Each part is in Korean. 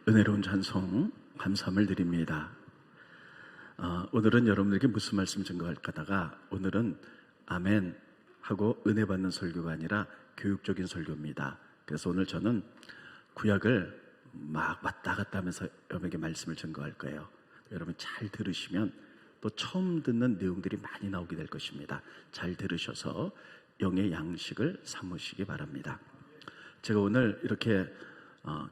은혜로운 찬송 감사함을 드립니다. 오늘은 여러분들에게 무슨 말씀 증거할까 하다가 오늘은 아멘 하고 은혜 받는 설교가 아니라 교육적인 설교입니다. 그래서 오늘 저는 구약을 막 왔다 갔다 하면서 여러분에게 말씀을 증거할 거예요. 여러분 잘 들으시면 또 처음 듣는 내용들이 많이 나오게 될 것입니다. 잘 들으셔서 영의 양식을 삼으시기 바랍니다. 제가 오늘 이렇게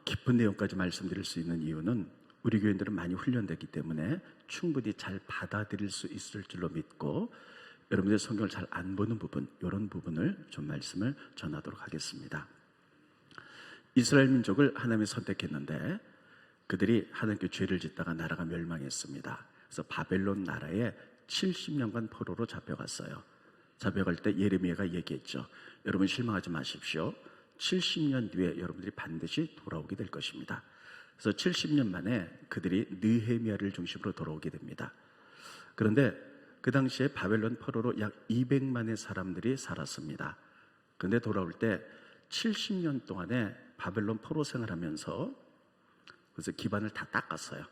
깊은 내용까지 말씀드릴 수 있는 이유는 우리 교인들은 많이 훈련됐기 때문에 충분히 잘 받아들일 수 있을 줄로 믿고 여러분들 성경을 잘 안 보는 부분, 이런 부분을 좀 말씀을 전하도록 하겠습니다. 이스라엘 민족을 하나님이 선택했는데 그들이 하나님께 죄를 짓다가 나라가 멸망했습니다. 그래서 바벨론 나라에 70년간 포로로 잡혀갔어요. 잡혀갈 때 예레미야가 얘기했죠. 여러분 실망하지 마십시오. 70년 뒤에 여러분들이 반드시 돌아오게 될 것입니다. 그래서 70년 만에 그들이 느헤미야를 중심으로 돌아오게 됩니다. 그런데 그 당시에 바벨론 포로로 약 200만의 사람들이 살았습니다. 그런데 돌아올 때 70년 동안에 바벨론 포로 생활하면서 그래서 기반을 다 닦았어요.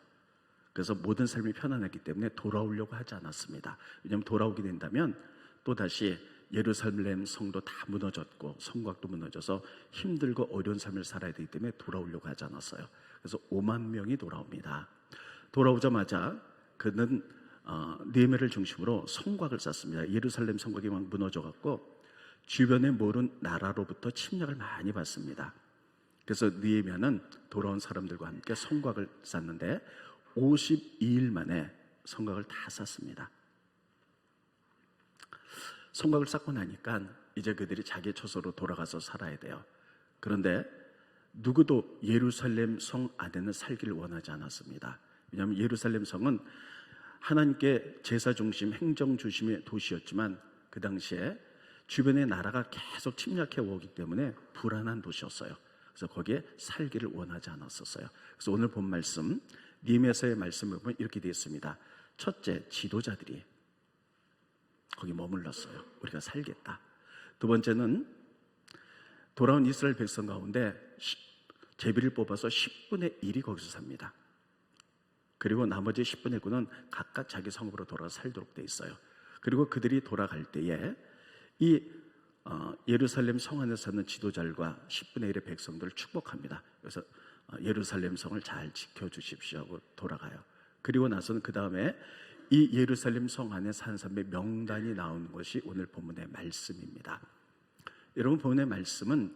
그래서 모든 삶이 편안했기 때문에 돌아오려고 하지 않았습니다. 왜냐하면 돌아오게 된다면 또다시 예루살렘 성도 다 무너졌고 성곽도 무너져서 힘들고 어려운 삶을 살아야 되기 때문에 돌아오려고 하지 않았어요. 그래서 5만 명이 돌아옵니다. 돌아오자마자 그는 느헤미야를 중심으로 성곽을 쌓습니다. 예루살렘 성곽이 막 무너져갖고 주변의 모든 나라로부터 침략을 많이 받습니다. 그래서 느헤미야는 돌아온 사람들과 함께 성곽을 쌓는데 52일 만에 성곽을 다 쌓습니다. 성곽을 쌓고 나니까 이제 그들이 자기 처소로 돌아가서 살아야 돼요. 그런데 누구도 예루살렘 성 안에는 살기를 원하지 않았습니다. 왜냐하면 예루살렘 성은 하나님께 제사 중심, 행정 중심의 도시였지만 그 당시에 주변의 나라가 계속 침략해 오기 때문에 불안한 도시였어요. 그래서 거기에 살기를 원하지 않았었어요. 그래서 오늘 본 말씀 느헤미야서의 말씀을 보면 이렇게 되어 있습니다. 첫째, 지도자들이 거기 머물렀어요. 우리가 살겠다. 두 번째는 돌아온 이스라엘 백성 가운데 제비를 뽑아서 10분의 1이 거기서 삽니다. 그리고 나머지 10분의 9는 각각 자기 성읍으로 돌아가 살도록 돼 있어요. 그리고 그들이 돌아갈 때에 이 예루살렘 성 안에 사는 지도자들과 10분의 1의 백성들을 축복합니다. 그래서 예루살렘 성을 잘 지켜주십시오 하고 돌아가요. 그리고 나서는 그 다음에 이 예루살렘 성 안에 사는 사람의 명단이 나오는 것이 오늘 본문의 말씀입니다. 여러분 본문의 말씀은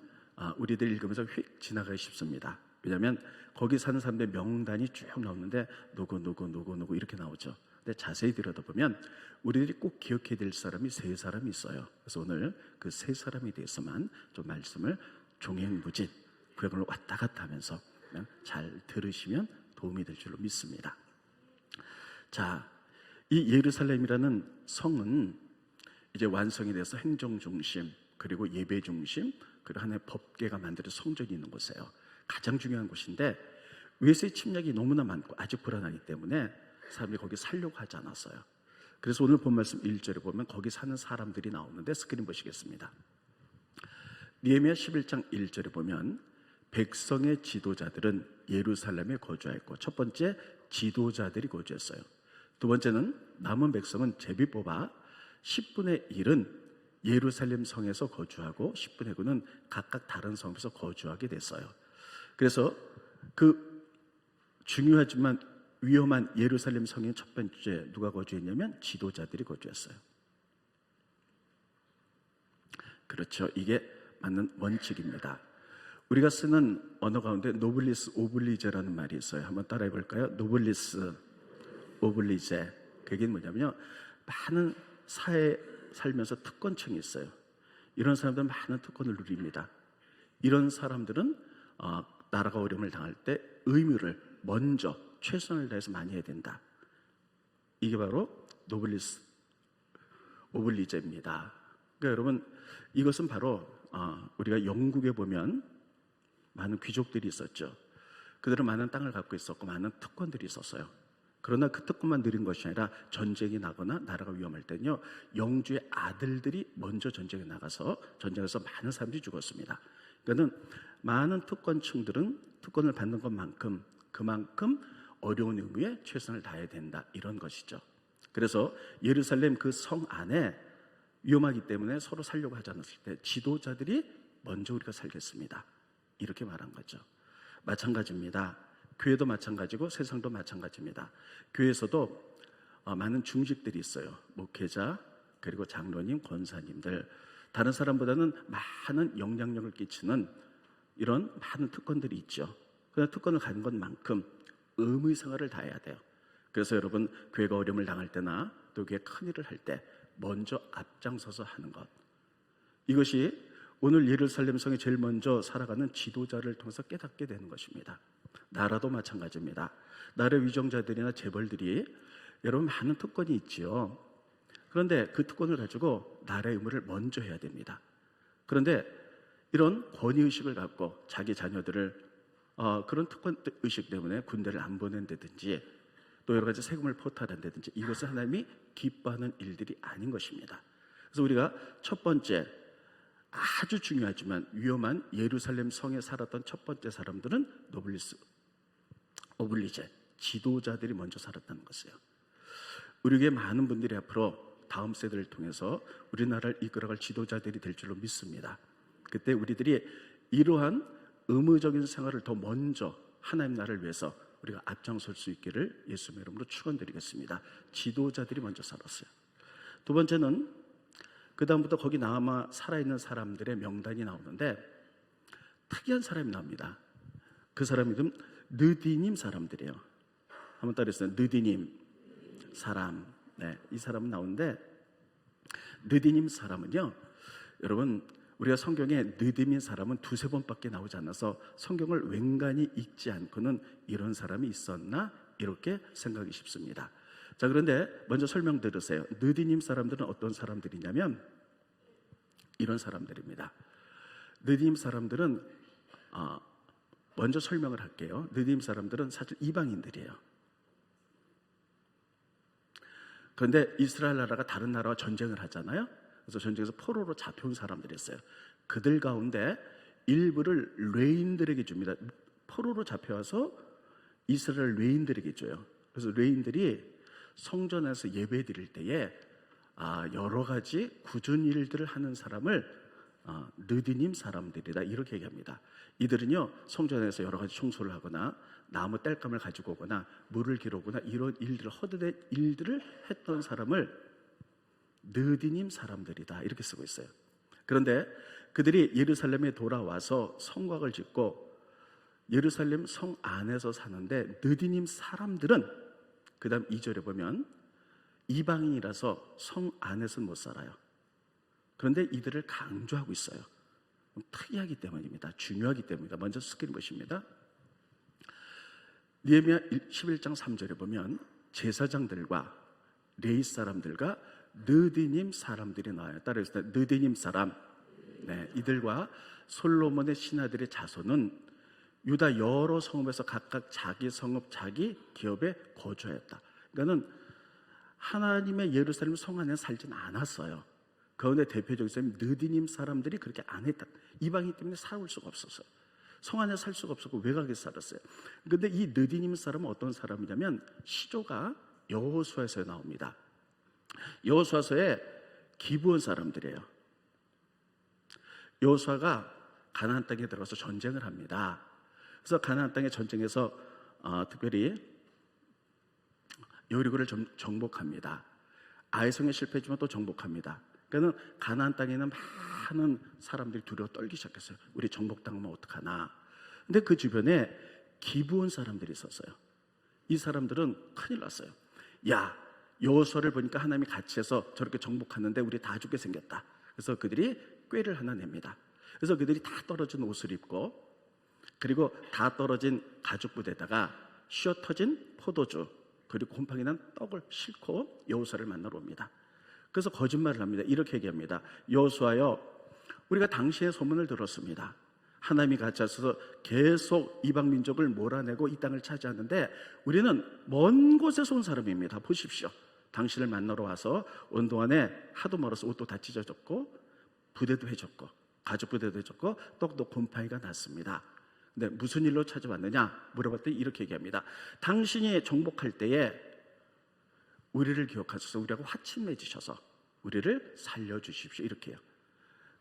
우리들 읽으면서 휙 지나가기 쉽습니다. 왜냐하면 거기 사는 사람들의 명단이 쭉 나오는데 누구 이렇게 나오죠. 근데 자세히 들여다보면 우리들이 꼭 기억해야 될 사람이 세 사람이 있어요. 그래서 오늘 그 세 사람에 대해서만 좀 말씀을 종횡무진 구약을 왔다 갔다 하면서 잘 들으시면 도움이 될 줄로 믿습니다. 자, 이 예루살렘이라는 성은 이제 완성이 돼서 행정 중심, 그리고 예배 중심, 그리고 하나의 법궤가 만들어서 성전이 있는 곳이에요. 가장 중요한 곳인데 외세 침략이 너무나 많고 아직 불안하기 때문에 사람들이 거기 살려고 하지 않았어요. 그래서 오늘 본 말씀 1절에 보면 거기 사는 사람들이 나오는데 스크린 보시겠습니다. 느헤미야 11장 1절에 보면 백성의 지도자들은 예루살렘에 거주하였고, 첫 번째 지도자들이 거주했어요. 두 번째는 남은 백성은 제비 뽑아 10분의 1은 예루살렘 성에서 거주하고 10분의 9는 각각 다른 성에서 거주하게 됐어요. 그래서 그 중요하지만 위험한 예루살렘 성의 첫 번째 누가 거주했냐면 지도자들이 거주했어요. 그렇죠. 이게 맞는 원칙입니다. 우리가 쓰는 언어 가운데 노블리스 오블리제라는 말이 있어요. 한번 따라해 볼까요? 노블리스 오블리제. 그게 뭐냐면요, 많은 사회에 살면서 특권층이 있어요. 이런 사람들은 많은 특권을 누립니다. 이런 사람들은 나라가 어려움을 당할 때 의무를 먼저 최선을 다해서 많이 해야 된다. 이게 바로 노블리스 오블리제입니다. 그러니까 여러분, 이것은 바로 우리가 영국에 보면 많은 귀족들이 있었죠. 그들은 많은 땅을 갖고 있었고 많은 특권들이 있었어요. 그러나 그 특권만 누린 것이 아니라 전쟁이 나거나 나라가 위험할 때는요, 영주의 아들들이 먼저 전쟁에 나가서 전쟁에서 많은 사람들이 죽었습니다. 그러니까 많은 특권층들은 특권을 받는 것만큼 그만큼 어려운 의무에 최선을 다해야 된다, 이런 것이죠. 그래서 예루살렘 그 성 안에 위험하기 때문에 서로 살려고 하지 않았을 때 지도자들이 먼저 우리가 살겠습니다, 이렇게 말한 거죠. 마찬가지입니다. 교회도 마찬가지고 세상도 마찬가지입니다. 교회에서도 많은 중직들이 있어요. 목회자, 그리고 장로님, 권사님들, 다른 사람보다는 많은 영향력을 끼치는 이런 많은 특권들이 있죠. 그러나 특권을 가진 것만큼 의무 생활을 다해야 돼요. 그래서 여러분, 교회가 어려움을 당할 때나 또 교회 큰일을 할 때 먼저 앞장서서 하는 것, 이것이 오늘 예루살렘 성에 제일 먼저 살아가는 지도자를 통해서 깨닫게 되는 것입니다. 나라도 마찬가지입니다. 나라 위정자들이나 재벌들이 여러분 많은 특권이 있지요. 그런데 그 특권을 가지고 나라의 의무를 먼저 해야 됩니다. 그런데 이런 권위의식을 갖고 자기 자녀들을 그런 특권의식 때문에 군대를 안 보낸다든지 또 여러 가지 세금을 포탈한다든지, 이것은 하나님이 기뻐하는 일들이 아닌 것입니다. 그래서 우리가 첫 번째, 아주 중요하지만 위험한 예루살렘 성에 살았던 첫 번째 사람들은 노블리스, 오블리제, 지도자들이 먼저 살았다는 것이에요. 우리에게 많은 분들이 앞으로 다음 세대를 통해서 우리나라를 이끌어갈 지도자들이 될 줄로 믿습니다. 그때 우리들이 이러한 의무적인 생활을 더 먼저 하나님 나라를 위해서 우리가 앞장설 수 있기를 예수님의 이름으로 축원드리겠습니다. 지도자들이 먼저 살았어요. 두 번째는 그 다음부터 거기 남아 살아있는 사람들의 명단이 나오는데 특이한 사람이 나옵니다. 그 사람 이름 느디님 사람들이에요. 한번 따라해주세요. 느디님 사람. 네, 이 사람은 나오는데, 느디님 사람은요, 여러분, 우리가 성경에 느디님 사람은 두세 번밖에 나오지 않아서 성경을 웬간히 읽지 않고는 이런 사람이 있었나, 이렇게 생각이 쉽습니다. 자, 그런데 먼저 설명 들으세요. 느디님 사람들은 어떤 사람들이냐면 이런 사람들입니다. 느디님 사람들은 먼저 설명을 할게요. 느디님 사람들은 사실 이방인들이에요. 그런데 이스라엘 나라가 다른 나라와 전쟁을 하잖아요. 그래서 전쟁에서 포로로 잡혀온 사람들이 있어요. 그들 가운데 일부를 레인들에게 줍니다. 포로로 잡혀와서 이스라엘 레인들에게 줘요. 그래서 레인들이 성전에서 예배 드릴 때에 여러 가지 굳은 일들을 하는 사람을 느디님 사람들이다, 이렇게 얘기합니다. 이들은요, 성전에서 여러 가지 청소를 하거나 나무 땔감을 가지고 오거나 물을 기르거나 이런 일들을, 허드렛 일들을 했던 사람을 느디님 사람들이다, 이렇게 쓰고 있어요. 그런데 그들이 예루살렘에 돌아와서 성곽을 짓고 예루살렘 성 안에서 사는데, 느디님 사람들은 그 다음 2절에 보면 이방인이라서 성 안에서는 못 살아요. 그런데 이들을 강조하고 있어요. 특이하기 때문입니다. 중요하기 때문입니다. 먼저 스크린 보십니다. 느헤미야 11장 3절에 보면 제사장들과 레위 사람들과 느디님 사람들이 나와요. 따라해주세요. 느디님 사람. 네, 이들과 솔로몬의 신하들의 자손은 유다 여러 성읍에서 각각 자기 성읍, 자기 기업에 거주하였다. 그러니까는 하나님의 예루살렘 성 안에 살진 않았어요. 그런데 대표적인 사람이 느디님 사람들이 그렇게 안 했다. 이방인 때문에 살아올 수가 없었어요. 성 안에 살 수가 없었고 외곽에 살았어요. 그런데 이 느디님 사람은 어떤 사람이냐면 시조가 여호수아서에 나옵니다. 여호수아서에 기브온 사람들이에요. 여호수아가 가나안 땅에 들어가서 전쟁을 합니다. 그래서 가나안 땅의 전쟁에서 특별히 여리고를 정복합니다. 아이성에 실패했지만 또 정복합니다. 그러니까 가나안 땅에는 많은 사람들이 두려워 떨기 시작했어요. 우리 정복당하면 어떡하나. 근데 그 주변에 기브온 사람들이 있었어요. 이 사람들은 큰일 났어요. 야, 여호수아를 보니까 하나님이 같이 해서 저렇게 정복하는데 우리 다 죽게 생겼다. 그래서 그들이 꾀를 하나 냅니다. 그래서 그들이 다 떨어진 옷을 입고, 그리고 다 떨어진 가죽 부대에다가 쉬어 터진 포도주, 그리고 곰팡이 난 떡을 싣고 여호수아를 만나러 옵니다. 그래서 거짓말을 합니다. 이렇게 얘기합니다. 여호수아여, 우리가 당시의 소문을 들었습니다. 하나님이 같이 하셔서 계속 이방 민족을 몰아내고 이 땅을 차지하는데 우리는 먼 곳에서 온 사람입니다. 보십시오. 당신을 만나러 와서 온 동안에 하도 멀어서 옷도 다 찢어졌고 부대도 해줬고 가죽 부대도 해줬고 떡도 곰팡이가 났습니다. 근데 무슨 일로 찾아왔느냐 물어봤더니 이렇게 얘기합니다. 당신이 정복할 때에 우리를 기억하셔서 우리하고 화친 맺으셔서 우리를 살려주십시오. 이렇게 해요.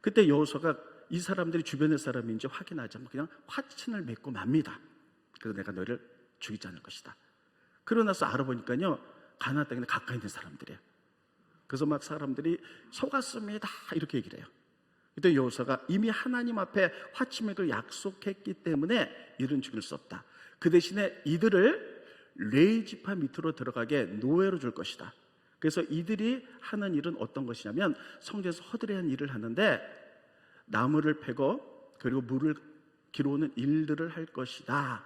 그때 여호수아가 이 사람들이 주변의 사람인지 확인하지 않고 그냥 화친을 맺고 맙니다. 그래서 내가 너희를 죽이지 않을 것이다. 그러고 나서 알아보니까요, 가나안 땅에 가까이 있는 사람들이에요. 그래서 막 사람들이 속았습니다 이렇게 얘기를 해요. 그때 여호수아가 이미 하나님 앞에 화친맥을 약속했기 때문에 이들은 죽일 수 없다. 그 대신에 이들을 레위 지파 밑으로 들어가게 노예로 줄 것이다. 그래서 이들이 하는 일은 어떤 것이냐면 성전에서 허드레한 일을 하는데 나무를 패고 그리고 물을 길어오는 일들을 할 것이다.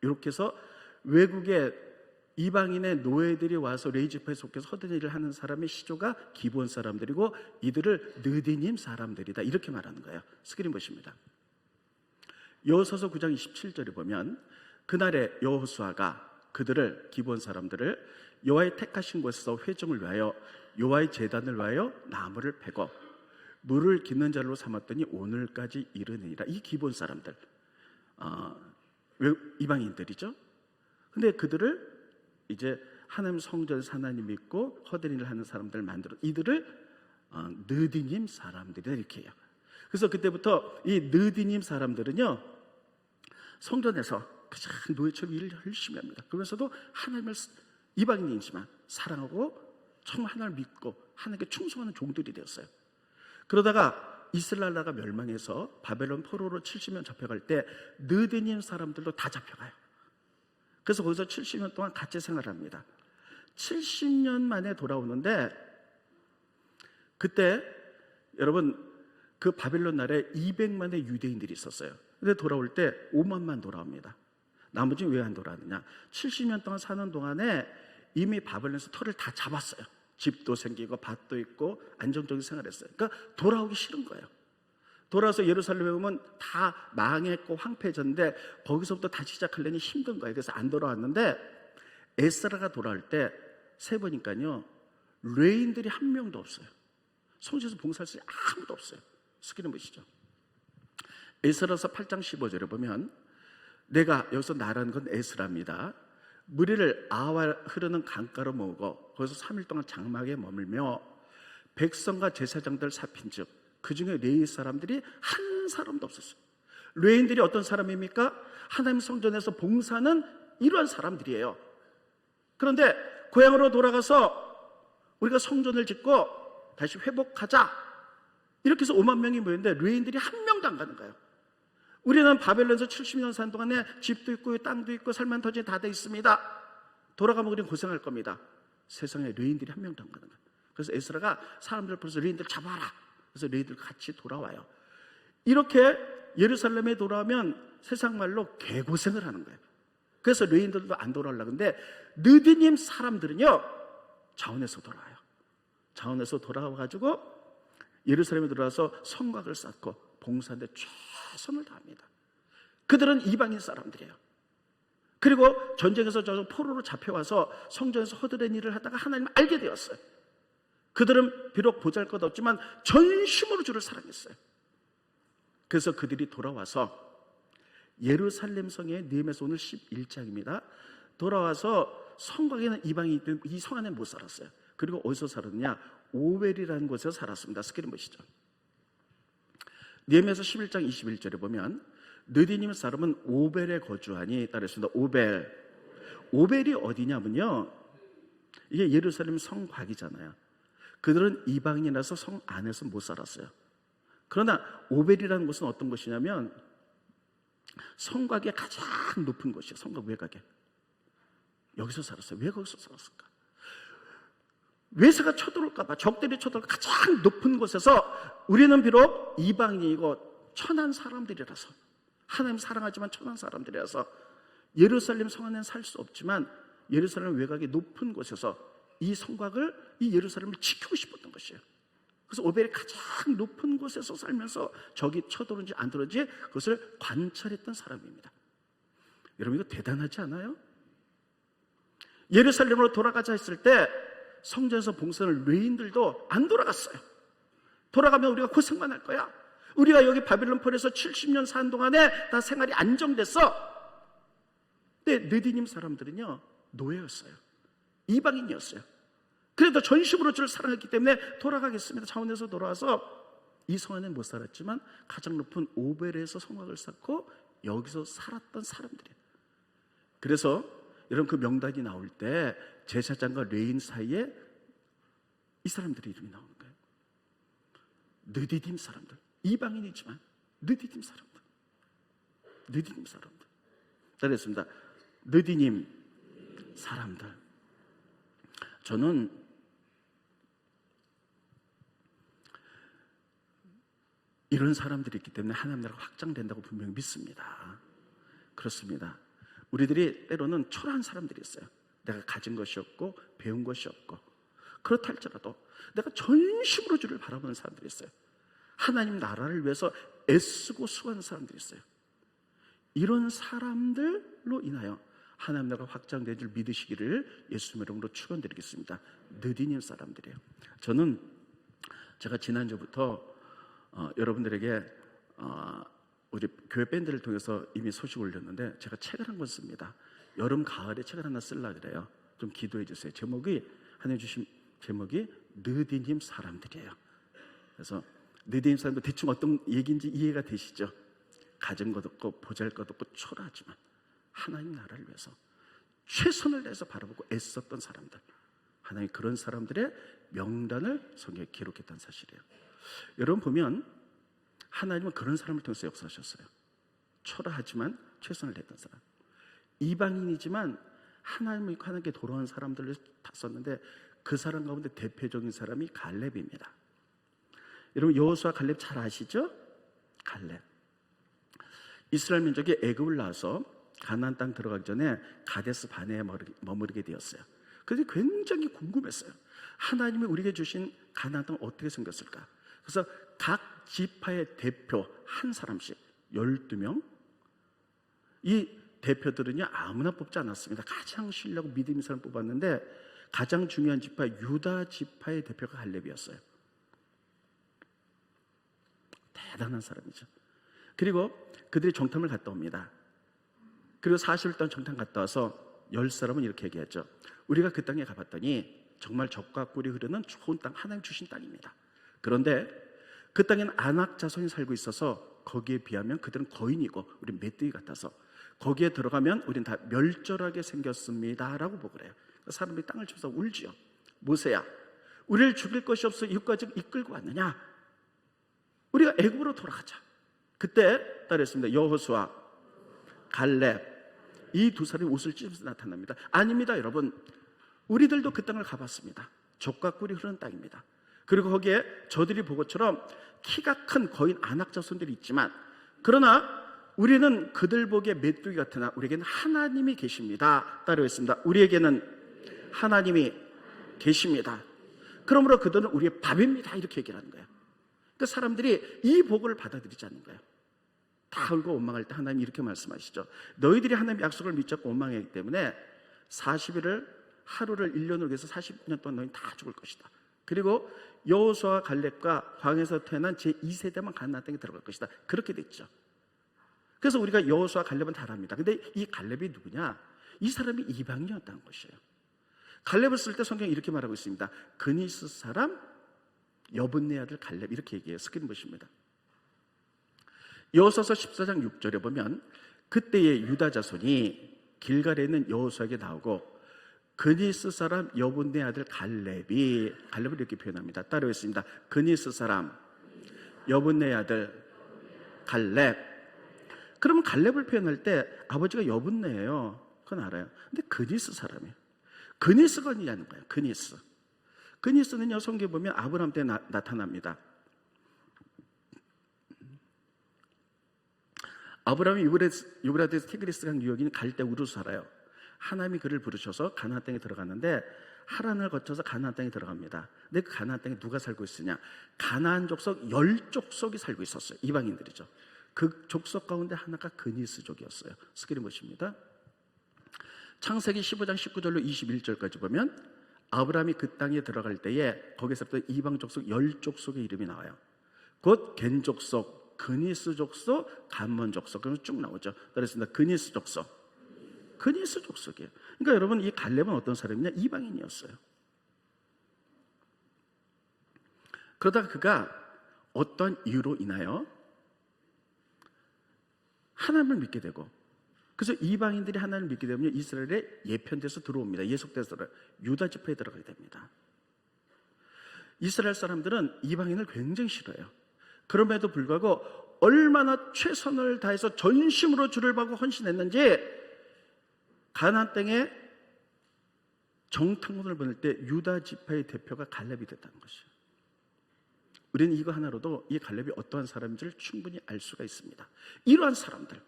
이렇게 해서 외국의 이방인의 노예들이 와서 레위 지파에 속해서 허드렛 일을 하는 사람의 시조가 기본 사람들이고 이들을 느디님 사람들이다. 이렇게 말하는 거예요. 스크린 보십니다. 여호수아서 9장 27절에 보면 그날에 여호수아가 그들을 기본 사람들을 여호와의 택하신 곳에서 회중을 위하여 여호와의 제단을 위하여 나무를 패고 물을 깃는 자로 삼았더니 오늘까지 이르느니라. 이 기본 사람들 이방인들이죠. 근데 그들을 이제 하나님 성전에서 하나님 믿고 헛된 일을 하는 사람들을 만들어 이들을 느디님 사람들이다 이렇게 해요. 그래서 그때부터 이 느디님 사람들은요 성전에서 가장 노예처럼 일을 열심히 합니다. 그러면서도 하나님을 이방인이지만 사랑하고 정말 하나님을 믿고 하나님께 충성하는 종들이 되었어요. 그러다가 이스라엘 나라가 멸망해서 바벨론 포로로 70년 잡혀갈 때 느디님 사람들도 다 잡혀가요. 그래서 거기서 70년 동안 같이 생활합니다. 70년 만에 돌아오는데 그때 여러분 그 바벨론 나라에 200만의 유대인들이 있었어요. 근데 돌아올 때 5만만 돌아옵니다. 나머지는 왜 안 돌아왔느냐? 70년 동안 사는 동안에 이미 바벨론에서 터를 다 잡았어요. 집도 생기고 밭도 있고 안정적인 생활했어요. 그러니까 돌아오기 싫은 거예요. 돌아와서 예루살렘에 오면 다 망했고 황폐해졌는데 거기서부터 다시 시작하려니 힘든 거예요. 그래서 안 돌아왔는데 에스라가 돌아올 때 세보니까요 레인들이 한 명도 없어요. 성전에서 봉사할 수 아무도 없어요. 스크린 보시죠. 에스라서 8장 15절에 보면 내가 여기서 나라는 건 에스라입니다. 무리를 아와 흐르는 강가로 모으고 거기서 3일 동안 장막에 머물며 백성과 제사장들 살핀즉 그 중에 레위 사람들이 한 사람도 없었어요. 레위인들이 어떤 사람입니까? 하나님 성전에서 봉사는 이러한 사람들이에요. 그런데 고향으로 돌아가서 우리가 성전을 짓고 다시 회복하자 이렇게 해서 5만 명이 모였는데 레위인들이 한 명도 안 가는 거예요. 우리는 바벨론에서 70년 산 동안에 집도 있고 땅도 있고 살만 터지게 다 돼 있습니다. 돌아가면 우리는 고생할 겁니다. 세상에 레위인들이 한 명도 안 가는 거예요. 그래서 에스라가 사람들 불러서 레위인들 잡아라. 그래서 레위인들 같이 돌아와요. 이렇게 예루살렘에 돌아오면 세상 말로 개고생을 하는 거예요. 그래서 레위인들도 안 돌아오려고 하는데 느디님 사람들은요 자원에서 돌아와요. 자원에서 돌아와가지고 예루살렘에 들어와서 성곽을 쌓고 봉사하는데 최선을 다합니다. 그들은 이방인 사람들이에요. 그리고 전쟁에서 저 포로로 잡혀와서 성전에서 허드렛 일을 하다가 하나님을 알게 되었어요. 그들은 비록 보잘것없지만 전심으로 주를 사랑했어요. 그래서 그들이 돌아와서 예루살렘 성에 느헤미야서 오늘 11장입니다. 돌아와서 성곽에 있는 이방인이 있던 이 성 안에 못 살았어요. 그리고 어디서 살았느냐? 오벨이라는 곳에서 살았습니다. 스크린 보시죠. 느헤미야서 11장 21절에 보면 느디님 사람은 오벨에 거주하니 따르습니다. 오벨이 어디냐면요 이게 예루살렘 성곽이잖아요. 그들은 이방인이라서 성 안에서 못 살았어요. 그러나 오벨이라는 곳은 어떤 곳이냐면 성곽의 가장 높은 곳이에요. 성곽 외곽에. 여기서 살았어요. 왜 거기서 살았을까? 외세가 쳐들어올까 봐, 적들이 쳐들어올까 가장 높은 곳에서 우리는 비록 이방인이고 천한 사람들이라서 하나님 사랑하지만 천한 사람들이라서 예루살렘 성 안에는 살 수 없지만 예루살렘 외곽의 높은 곳에서 이 성곽을, 이 예루살렘을 지키고 싶었던 것이에요. 그래서 오벨이 가장 높은 곳에서 살면서 적이 쳐들어오는지 안 들어오는지 그것을 관찰했던 사람입니다. 여러분 이거 대단하지 않아요? 예루살렘으로 돌아가자 했을 때 성전에서 봉사를 레위인들도 안 돌아갔어요. 돌아가면 우리가 고생만 할 거야. 우리가 여기 바빌론 폴에서 70년 산 동안에 다 생활이 안정됐어. 근데 느디님 사람들은요, 노예였어요. 이방인이었어요. 그래도 전심으로 주를 사랑했기 때문에 돌아가겠습니다 차원에서 돌아와서 이 성 안에 못 살았지만 가장 높은 오벨에서 성곽을 쌓고 여기서 살았던 사람들이에요. 그래서 여러분 그 명단이 나올 때 제사장과 레인 사이에 이 사람들의 이름이 나오는 거예요. 느디딤 사람들, 이방인이지만 느디딤 사람들, 느디딤 사람들. 잘했습니다. 느디님 사람들. 저는 이런 사람들이 있기 때문에 하나님 나라가 확장된다고 분명히 믿습니다. 그렇습니다. 우리들이 때로는 초라한 사람들이 있어요. 내가 가진 것이 없고 배운 것이 없고, 그렇다 할지라도 내가 전심으로 주를 바라보는 사람들이 있어요. 하나님 나라를 위해서 애쓰고 수고하는 사람들이 있어요. 이런 사람들로 인하여 하나님 나라가 확장된 줄 믿으시기를 예수님의 이름으로 축원드리겠습니다. 느디님 사람들이에요. 저는 제가 지난주부터 여러분들에게 우리 교회 밴드를 통해서 이미 소식을 올렸는데 제가 책을 한 권 씁니다. 여름 가을에 책을 하나 쓰려고 그래요. 좀 기도해 주세요. 제목이, 하나님 주신 제목이 느디님 사람들이에요. 그래서 느디님 사람들 대충 어떤 얘기인지 이해가 되시죠? 가진 것 없고 보잘것 없고 초라하지만 하나님 나라를 위해서 최선을 다해서 바라보고 애썼던 사람들, 하나님 그런 사람들의 명단을 성경에 기록했다는 사실이에요. 여러분 보면 하나님은 그런 사람을 통해서 역사하셨어요. 초라하지만 최선을 다했던 사람, 이방인이지만 하나님을 하나님께 돌아온 사람들을 다 썼는데 그 사람 가운데 대표적인 사람이 갈렙입니다. 여러분 여호수아 갈렙 잘 아시죠? 갈렙. 이스라엘 민족이 애굽을 나와서 가나안 땅 들어가기 전에 가데스 바네에 머무르게 되었어요. 그래서 굉장히 궁금했어요. 하나님이 우리에게 주신 가나안 땅은 어떻게 생겼을까? 그래서 각 지파의 대표 한 사람씩 12명, 이 대표들은요 아무나 뽑지 않았습니다. 가장 신뢰하고 믿음 있는 사람 뽑았는데 가장 중요한 지파 유다 지파의 대표가 갈렙이었어요. 대단한 사람이죠. 그리고 그들이 정탐을 갔다 옵니다. 그리고 40일 동안 정탐 갔다 와서 10사람은 이렇게 얘기했죠. 우리가 그 땅에 가봤더니 정말 젖과 꿀이 흐르는 좋은 땅, 하나님 주신 땅입니다. 그런데 그 땅에는 안악 자손이 살고 있어서 거기에 비하면 그들은 거인이고 우린 메뚜기 같아서 거기에 들어가면 우린 다 멸절하게 생겼습니다 라고 보고 그래요. 사람들이 땅을 쳐서 울지요. 모세야, 우리를 죽일 것이 없어 이것까지 이끌고 왔느냐? 우리가 애굽으로 돌아가자. 그때 따르했습니다. 여호수아, 갈렙, 이 두 사람이 옷을 찢으면서 나타납니다. 아닙니다 여러분, 우리들도 그 땅을 가봤습니다. 젖과 꿀이 흐르는 땅입니다. 그리고 거기에 저들이 보고처럼 키가 큰 거인 안악 자손들이 있지만, 그러나 우리는 그들 보기에 메뚜기 같으나 우리에게는 하나님이 계십니다. 따르했습니다. 우리에게는 하나님이 계십니다. 그러므로 그들은 우리의 밥입니다. 이렇게 얘기를 하는 거예요. 그러니까 사람들이 이 복을 받아들이지 않는 거예요. 다 울고 원망할 때 하나님이 이렇게 말씀하시죠. 너희들이 하나님의 약속을 믿지 않고 원망하기 때문에 40일을 하루를 1년으로 해서 40년 동안 너희는 다 죽을 것이다. 그리고 여호수아와 갈렙과 광야에서 태어난 제2세대만 가나안 땅에 들어갈 것이다. 그렇게 됐죠. 그래서 우리가 여호수아 갈렙은 다 압니다. 근데 이 갈렙이 누구냐? 이 사람이 이방인이었다는 것이에요. 갈렙을 쓸 때 성경이 이렇게 말하고 있습니다. 그니스 사람 여분네 아들 갈렙, 이렇게 얘기해요. 스크린 보십니다. 여호수아서 14장 6절에 보면 그때의 유다 자손이 길갈에 있는 여호수아에게 나오고 그니스 사람 여분네 아들 갈렙을 이렇게 표현합니다. 따라했습니다. 그니스 사람 여분네 아들 갈렙. 그러면 갈렙을 표현할 때 아버지가 여분네예요. 그건 알아요. 근데 그니스 사람이에요. 그니스가 아니냐는 거예요. 그니스. 그니스는요 성경에 보면 아브라함 때 나타납니다. 아브라함이 유브라데스 티그리스 강 유역인 갈대 우르 살아요. 하나님이 그를 부르셔서 가나안 땅에 들어갔는데 하란을 거쳐서 가나안 땅에 들어갑니다. 근데 그 가나안 땅에 누가 살고 있으냐? 가나안 족속 10족속이 살고 있었어요. 이방인들이죠. 그 족속 가운데 하나가 그니스족이었어요. 스크린 보십니다. 창세기 15장 19절로 21절까지 보면 아브라함이 그 땅에 들어갈 때에 거기서부터 이방 족속 10족속의 이름이 나와요. 곧 겐 족속, 그니스 족속, 간몬 족속, 그러면 쭉 나오죠. 그랬습니다. 그니스 족속, 그니스 족속이에요. 그러니까 여러분, 이 갈렙은 어떤 사람이냐? 이방인이었어요. 그러다가 그가 어떤 이유로 인하여 하나님을 믿게 되고, 그래서 이방인들이 하나님을 믿게 되면 이스라엘의 예편돼서 들어옵니다. 예속돼서 유다 지파에 들어가게 됩니다. 이스라엘 사람들은 이방인을 굉장히 싫어해요. 그럼에도 불구하고 얼마나 최선을 다해서 전심으로 주를 받고 헌신했는지 가나안 땅에 정탐꾼을 보낼 때 유다 지파의 대표가 갈렙이 됐다는 것이에요. 우리는 이거 하나로도 이 갈렙이 어떠한 사람인지를 충분히 알 수가 있습니다. 이러한 사람들,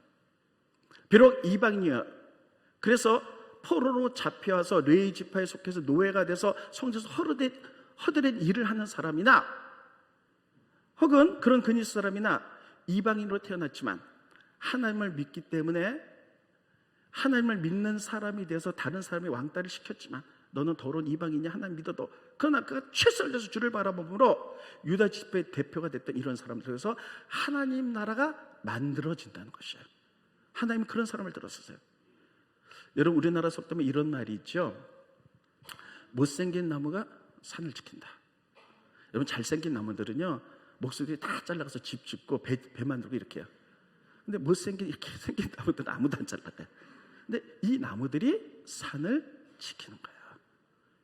비록 이방인이야. 그래서 포로로 잡혀와서 레위 지파에 속해서 노예가 돼서 성전에서 허드렛 일을 하는 사람이나, 혹은 그런 그니스 사람이나 이방인으로 태어났지만 하나님을 믿기 때문에 하나님을 믿는 사람이 돼서 다른 사람이 왕따를 시켰지만, 너는 더러운 이방인이 하나님 믿어도, 그러나 그가 최선을 다해서 주를 바라봄으로 유다 지파의 대표가 됐던 이런 사람들에서 하나님 나라가 만들어진다는 것이에요. 하나님은 그런 사람을 들었었어요. 여러분, 우리나라 속담에 이런 말이 있죠. 못생긴 나무가 산을 지킨다. 여러분, 잘생긴 나무들은요, 목소리 다 잘라가서 집 짓고 배 만들고 이렇게 해요. 근데 못생긴 이렇게 생긴 나무들은 아무도 안 잘라요. 근데 이 나무들이 산을 지키는 거예요.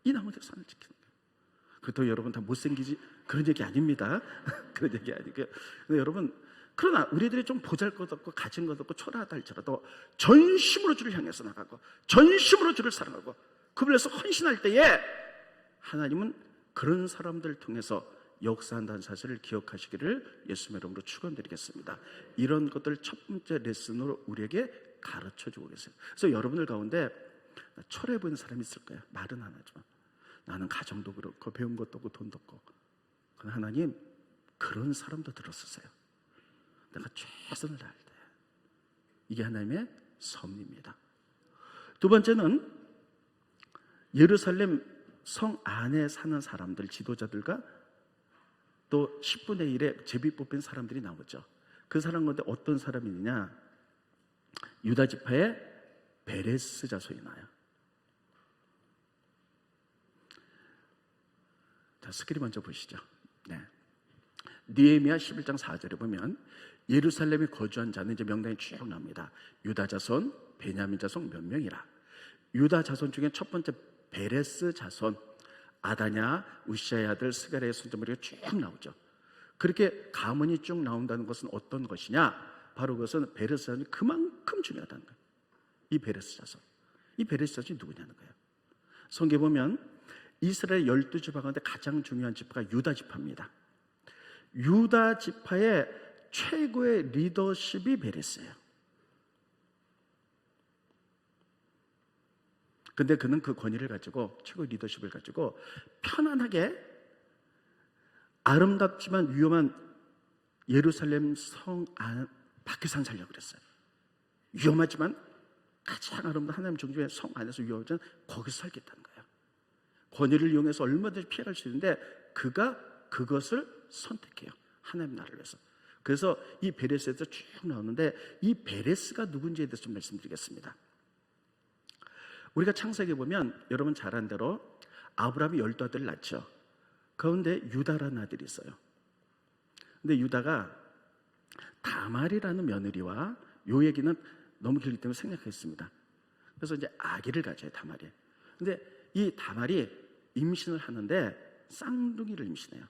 이 나무들이 산을 지키는 거예요. 그렇다고 여러분 다 못생기지, 그런 얘기 아닙니다. 그런 얘기 아니고요. 근데 여러분, 그러나 우리들이 좀 보잘것없고 가진 것 없고 초라하다 할지라도 전심으로 주를 향해서 나가고 전심으로 주를 사랑하고 그분을 위해서 헌신할 때에 하나님은 그런 사람들을 통해서 역사한다는 사실을 기억하시기를 예수님의 이름으로 축원드리겠습니다. 이런 것들 첫 번째 레슨으로 우리에게 가르쳐주고 계세요. 그래서 여러분들 가운데 초라해 보이는 사람이 있을 거예요. 말은 안 하지만 나는 가정도 그렇고 배운 것도 없고 돈도 없고. 그러나 하나님, 그런 사람도 들었으세요. 내가 최선을 다할 때. 이게 하나님의 섭리입니다. 두 번째는 예루살렘 성 안에 사는 사람들, 지도자들과 또 10분의 1의 제비 뽑힌 사람들이 나오죠. 그 사람 가운데 어떤 사람이 있느냐? 유다 지파의 베레스 자손이 나요. 자, 스크린 먼저 보시죠. 네. 느헤미야 11장 4절에 보면 예루살렘에 거주한 자는 이제 명단이 쭉 나옵니다. 유다 자손, 베냐민 자손 몇 명이라. 유다 자손 중에 첫 번째 베레스 자손, 아다냐, 우시아의 아들 스가랴의 손자머리가 쭉 나오죠. 그렇게 가문이 쭉 나온다는 것은 어떤 것이냐? 바로 그것은 베레스 자손이 그만큼 중요하다는 거예요. 이 베레스 자손, 이 베레스 자손이 누구냐는 거예요. 성경에 보면 이스라엘 12지파 가운데 가장 중요한 지파가 유다 지파입니다. 유다 지파의 최고의 리더십이 베레스예요. 근데 그는 그 권위를 가지고, 최고의 리더십을 가지고 편안하게 아름답지만 위험한 예루살렘 성 안 밖에서 살려고 그랬어요. 위험하지만 가장 아름다운 하나님 정중의 성 안에서 위험하지 않은 거기서 살겠다는 거예요. 권위를 이용해서 얼마든지 피해갈 수 있는데 그가 그것을 선택해요. 하나님 나라를 위해서. 그래서 이 베레스에서 쭉 나오는데, 이 베레스가 누군지에 대해서 좀 말씀드리겠습니다. 우리가 창세기에 보면 여러분 잘 아는 대로 아브라함이 12아들을 낳죠. 그런데 유다라는 아들이 있어요. 근데 유다가 다말이라는 며느리와, 요 얘기는 너무 길기 때문에 생략했습니다. 그래서 이제 아기를 가져요, 다말이. 근데 이 다말이 임신을 하는데 쌍둥이를 임신해요.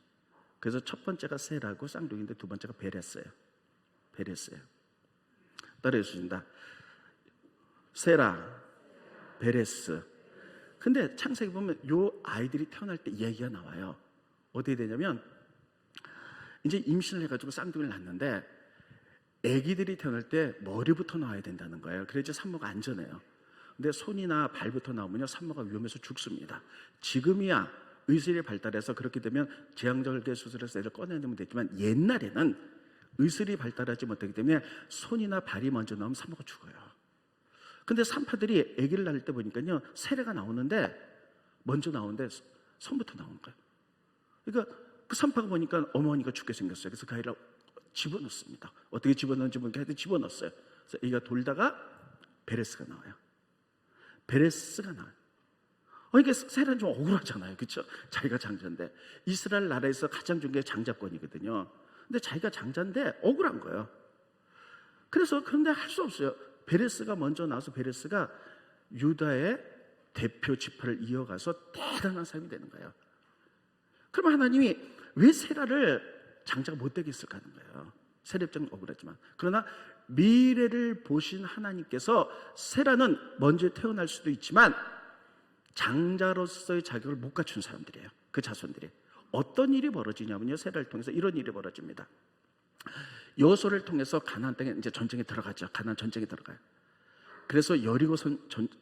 그래서 첫 번째가 세라고 쌍둥이인데 두 번째가 베레스예요. 베레스예요. 따라해 주십니다. 세라, 베레스. 근데 창세기 보면 요 아이들이 태어날 때 얘기가 나와요. 어떻게 되냐면 이제 임신을 해가지고 쌍둥이를 낳는데 아기들이 태어날 때 머리부터 나와야 된다는 거예요. 그래야지 산모가 안전해요. 근데 손이나 발부터 나오면요, 산모가 위험해서 죽습니다. 지금이야 의술이 발달해서 그렇게 되면 제왕절개 수술해서 애를 꺼내내면 되지만, 옛날에는 의술이 발달하지 못하기 때문에 손이나 발이 먼저 나오면 산모가 죽어요. 근데 산파들이 아기를 낳을 때 보니까요, 세례가 나오는데 먼저 나오는데 손부터 나오는 거예요. 그러니까 그 산파가 보니까 어머니가 죽게 생겼어요. 그래서 그 아이를 집어넣습니다. 어떻게 집어넣는지 모르겠는데 하여튼 집어넣었어요. 그래서 이가 돌다가 베레스가 나와요. 베레스가 나와요. 이게 세라는 좀 억울하잖아요. 그렇죠? 자기가 장자인데 이스라엘 나라에서 가장 중요한 게 장자권이거든요. 근데 자기가 장자인데 억울한 거예요. 그런데 할 수 없어요. 베레스가 먼저 나와서 베레스가 유다의 대표 지파를 이어가서 대단한 사람이 되는 거예요. 그러면 하나님이 왜 세라를 장자가 못 되게 했을까 하는 거예요. 세라 입장은 억울하지만. 그러나 미래를 보신 하나님께서 세라는 먼저 태어날 수도 있지만 장자로서의 자격을 못 갖춘 사람들이에요. 그 자손들이. 어떤 일이 벌어지냐면요, 세라를 통해서 이런 일이 벌어집니다. 여호수아를 통해서 가나안 땅에 이제 전쟁에 들어가죠. 가나안 전쟁에 들어가요. 그래서 여리고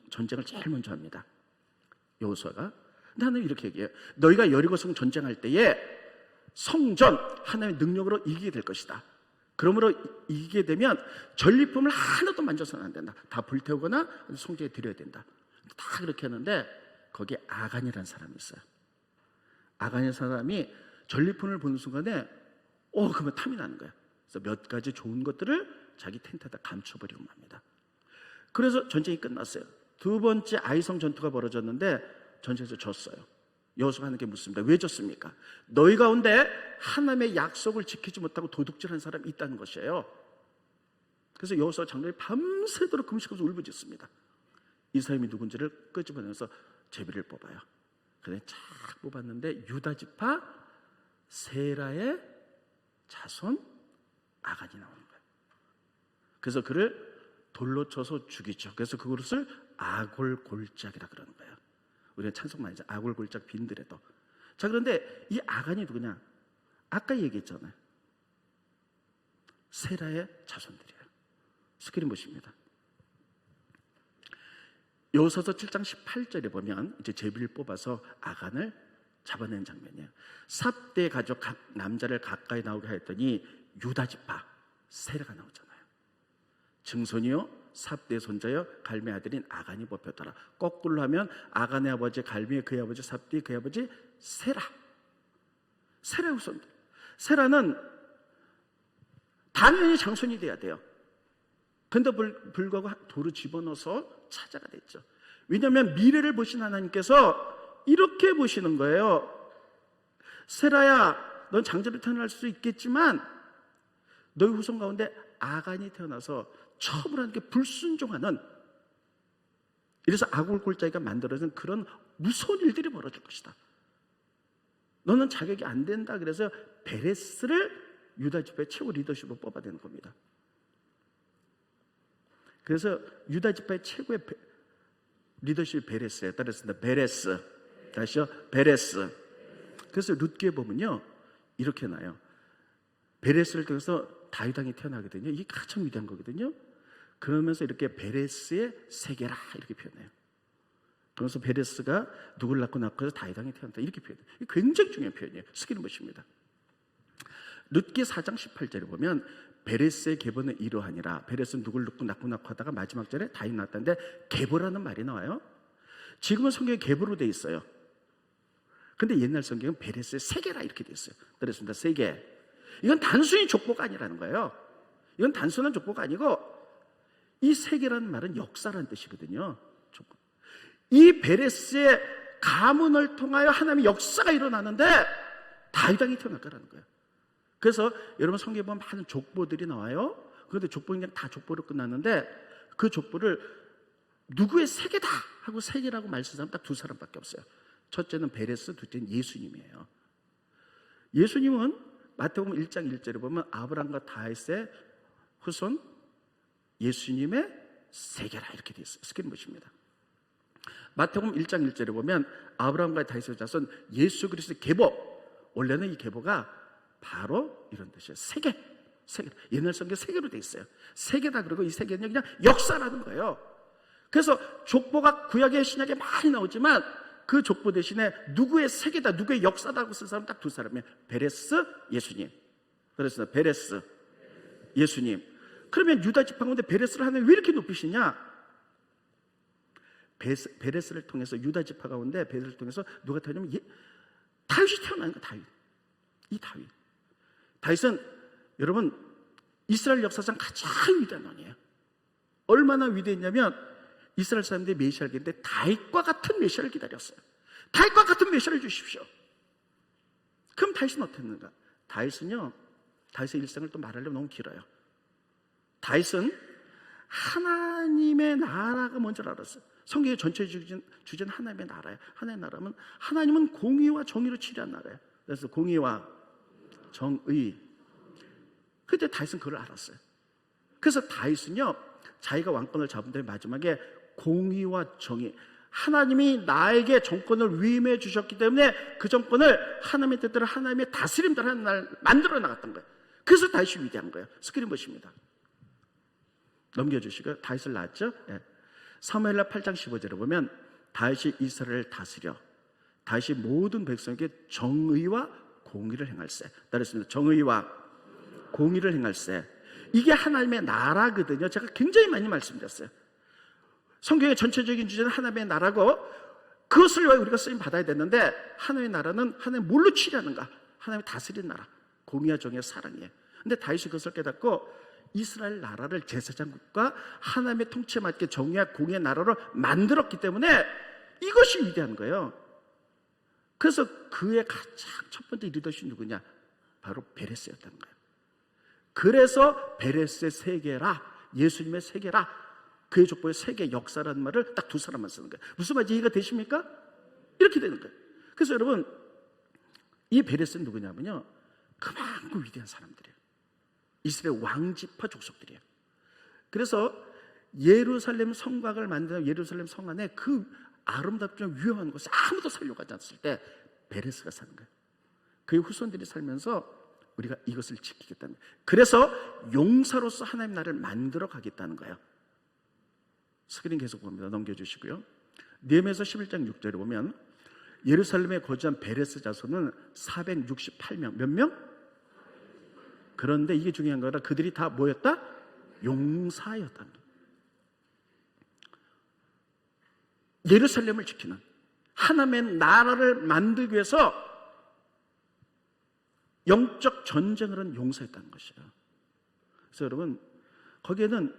전쟁을 제일 먼저 합니다. 여호수아가. 근데 하나님 이렇게 얘기해요. 너희가 여리고성 전쟁할 때에 성전 하나님의 능력으로 이기게 될 것이다. 그러므로 이기게 되면 전리품을 하나도 만져서는 안 된다. 다 불태우거나 성전에 드려야 된다. 다 그렇게 하는데 거기에 아간이라는 사람이 있어요. 아간이라는 사람이 전리품을 보는 순간에 그러면 탐이 나는 거예요. 그래서 몇 가지 좋은 것들을 자기 텐트에다 감춰버리고 맙니다. 그래서 전쟁이 끝났어요. 두 번째 아이성 전투가 벌어졌는데 전쟁에서 졌어요. 여호수아가 하는 게 묻습니다. 왜 졌습니까? 너희 가운데 하나님의 약속을 지키지 못하고 도둑질한 사람이 있다는 것이에요. 그래서 여호수아 장로이 밤새도록 금식하면서 울부짖습니다. 이 사람이 누군지를 끄집어내서 제비를 뽑아요. 그래 쫙 뽑았는데 유다 지파 세라의 자손 아간이 나오는 거예요. 그래서 그를 돌로 쳐서 죽이죠. 그래서 그것을 아골골짝이라 그러는 거예요. 우리는 찬송 많이 하죠. 아골골짝 빈들에도. 자, 그런데 이 아간이 누구냐? 아까 얘기했잖아요. 세라의 자손들이에요. 스크린 보십니다. 여호수아서 7장 18절에 보면 이제 제비를 뽑아서 아간을 잡아낸 장면이에요. 삽대 가족 남자를 가까이 나오게 하였더니 유다 지파 세라가 나오잖아요. 증손이요 삽대의 손자여 갈미의 아들인 아간이 뽑혔더라. 거꾸로 하면 아간의 아버지 갈미의 그의 아버지 삽대 그의 아버지 세라. 세라의 후손들. 세라는 당연히 장손이 돼야 돼요. 근데 불구하고 돌을 집어넣어서 차자가 됐죠. 왜냐하면 미래를 보신 하나님께서 이렇게 보시는 거예요. 세라야, 넌 장자로 태어날 수 있겠지만 너희 후손 가운데 아간이 태어나서 처음으로 하나님께 불순종하는, 이래서 아골골짜기가 만들어진 그런 무서운 일들이 벌어질 것이다. 너는 자격이 안 된다. 그래서 베레스를 유다 지파의 최고 리더십으로 뽑아내는 겁니다. 그래서 유다 지파의 최고의 리더십이 베레스에 따랐습니다. 베레스. 다시요. 베레스. 그래서 룻기에 보면요. 이렇게 나요. 베레스를 통해서 다윗 왕이 태어나거든요. 이게 가장 위대한 거거든요. 그러면서 이렇게 베레스의 세계라 이렇게 표현해요. 그래서 베레스가 누굴 낳고 해서 다윗 왕이 태어났다 이렇게 표현해요. 이게 굉장히 중요한 표현이에요. 스크린 보십니다. 룻기 4장 18절에 보면 베레스의 계보는 이러하니라. 베레스는 누굴 낳고 하다가 마지막 절에 다윗 낳았다는데 계보라는 말이 나와요. 지금은 성경에 계보로 돼 있어요. 근데 옛날 성경은 베레스의 세계라 이렇게 돼 있어요. 그랬습니다. 세계. 이건 단순히 족보가 아니라는 거예요. 이건 단순한 족보가 아니고 이 세계라는 말은 역사라는 뜻이거든요. 이 베레스의 가문을 통하여 하나님의 역사가 일어나는데 다윗 왕이 태어날 거라는 거예요. 그래서 여러분 성경에 보면 많은 족보들이 나와요. 그런데 족보는 그냥 다 족보로 끝났는데 그 족보를 누구의 세계다 하고 세계라고 말씀하는 사람 딱 두 사람밖에 없어요. 첫째는 베레스, 둘째는 예수님이에요. 예수님은 마태복음 1장 1절에 보면 아브라함과 다윗의 후손 예수님의 세계라 이렇게 되어 있어요. 스크린 보십니다. 마태복음 1장 1절에 보면 아브라함과 다윗의 자손 예수 그리스도의 계보. 원래는 이 계보가 바로 이런 뜻이에요. 세계. 옛날 성경 세계로 되어 있어요. 세계다. 그러고 이 세계는 그냥 역사라는 거예요. 그래서 족보가 구약의 신약에 많이 나오지만 그 족보 대신에 누구의 세계다, 누구의 역사다고 쓴 사람 딱 두 사람이에요. 베레스, 예수님. 그래서 베레스, 예수님. 그러면 유다 지파 가운데 베레스를 하나님 왜 이렇게 높이시냐? 베레스를 통해서 유다 지파 가운데 베레스를 통해서 누가 태어나면 다윗이 태어나는 거야. 다윗. 이 다윗. 다윗은 여러분, 이스라엘 역사상 가장 위대한 왕이에요. 얼마나 위대했냐면 이스라엘 사람들이 메시아를 기다렸는데 다윗과 같은 메시아를 기다렸어요. 다윗과 같은 메시아를 주십시오. 그럼 다윗은 어땠는가? 다윗의 일생을 또 말하려면 너무 길어요. 다윗은 하나님의 나라가 뭔지 알았어요. 성경의 전체 주제는 하나님의 나라예요. 하나님의 나라면 하나님은 공의와 정의로 치료한 나라예요. 그래서 공의와 정의. 그때 다윗은 그걸 알았어요. 그래서 다윗은요, 자기가 왕권을 잡은 다음에 마지막에 공의와 정의, 하나님이 나에게 정권을 위임해 주셨기 때문에 그 정권을 하나님의 뜻대로 하나님의 다스림대로 하는 날 만들어 나갔던 거예요. 그래서 다윗이 위대한 거예요. 스크린 보십니다. 넘겨주시고요. 다윗을 낳았죠. 네. 사무엘하 8장 15절에 보면 다윗이 이스라엘을 다스려 다윗이 모든 백성에게 정의와 공의를 행할세. 따르겠습니다. 정의와 공의를 행할세. 이게 하나님의 나라거든요. 제가 굉장히 많이 말씀드렸어요. 성경의 전체적인 주제는 하나님의 나라고 그것을 위해 우리가 쓰임 받아야 되는데 하나님의 나라는 하나님 뭘로 치려는가? 하나님의 다스리는 나라, 공의와 정의와 사랑이에요. 근데 다윗이 그것을 깨닫고 이스라엘 나라를 제사장국과 하나님의 통치에 맞게 정의와 공의의 나라로 만들었기 때문에 이것이 위대한 거예요. 그래서 그의 가장 첫 번째 리더십이 누구냐? 바로 베레스였다는 거예요. 그래서 베레스의 세계라, 예수님의 세계라, 그의 족보의 세계 역사라는 말을 딱 두 사람만 쓰는 거예요. 무슨 말인지 이해가 되십니까? 이렇게 되는 거예요. 그래서 여러분, 이 베레스는 누구냐면요, 그만큼 위대한 사람들이에요. 이스라엘 왕지파 족속들이에요. 그래서 예루살렘 성곽을 만드는 예루살렘 성 안에 그 아름답지만 위험한 곳에 아무도 살려고 하지 않았을 때 베레스가 사는 거예요. 그의 후손들이 살면서 우리가 이것을 지키겠다는 거예요. 그래서 용사로서 하나님 나라를 만들어 가겠다는 거예요. 스크린 계속 봅니다. 넘겨주시고요. 느헤미야서 11장 6절에 보면 예루살렘에 거주한 베레스 자손은 468명. 몇 명? 그런데 이게 중요한 거라 그들이 다 뭐였다? 용사였다는 거예요. 예루살렘을 지키는 하나님의 나라를 만들기 위해서 영적 전쟁을 한 용사였다는 것이에요. 그래서 여러분, 거기에는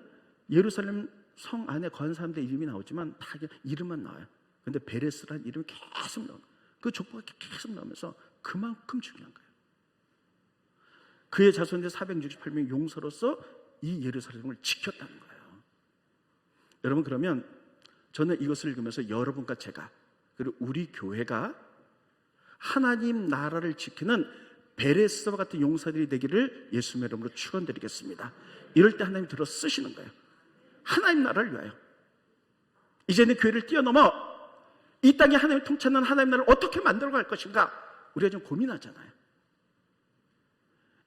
예루살렘 성 안에 거한 사람들 이름이 나오지만 다 이름만 나와요. 그런데 베레스라는 이름이 계속 나와요. 그 족보가 계속 나오면서 그만큼 중요한 거예요. 그의 자손들 468명 용사로서 이 예루살렘을 지켰다는 거예요. 여러분, 그러면 저는 이것을 읽으면서 여러분과 제가 그리고 우리 교회가 하나님 나라를 지키는 베레스와 같은 용사들이 되기를 예수님의 이름으로 축원드리겠습니다. 이럴 때 하나님이 들어 쓰시는 거예요. 하나님 나라를 위하여. 이제는 교회를 뛰어넘어 이 땅에 하나님을 통치하는 하나님 나라를 어떻게 만들어갈 것인가 우리가 좀 고민하잖아요.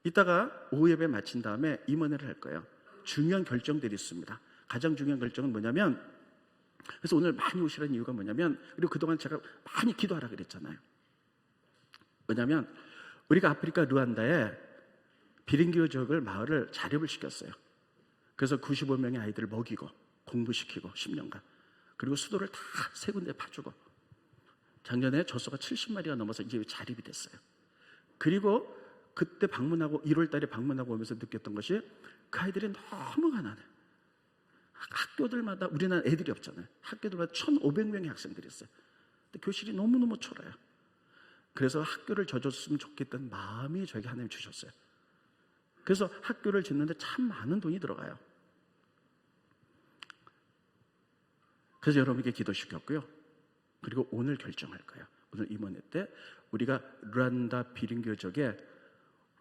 이따가 오후 예배 마친 다음에 임원회를 할 거예요. 중요한 결정들이 있습니다. 가장 중요한 결정은 뭐냐면, 그래서 오늘 많이 오시라는 이유가 뭐냐면, 그리고 그동안 제가 많이 기도하라 그랬잖아요. 뭐냐면 우리가 아프리카 루안다에 비린교 지역을 마을을 자립을 시켰어요. 그래서 95명의 아이들을 먹이고 공부시키고 10년간, 그리고 수도를 다 세 군데 파주고, 작년에 젖소가 70마리가 넘어서 이제 자립이 됐어요. 그리고 그때 방문하고 1월 달에 방문하고 오면서 느꼈던 것이 그 아이들이 너무 가난해. 학교들마다, 우리나라 애들이 없잖아요. 학교들마다 1,500명의 학생들이 있어요. 근데 교실이 너무너무 초라해요. 그래서 학교를 져줬으면 좋겠다는 마음이 저에게 하나님 주셨어요. 그래서 학교를 짓는데 참 많은 돈이 들어가요. 그래서 여러분에게 기도시켰고요. 그리고 오늘 결정할 거예요. 오늘 임원회 때 우리가 루안다 비린교 지역에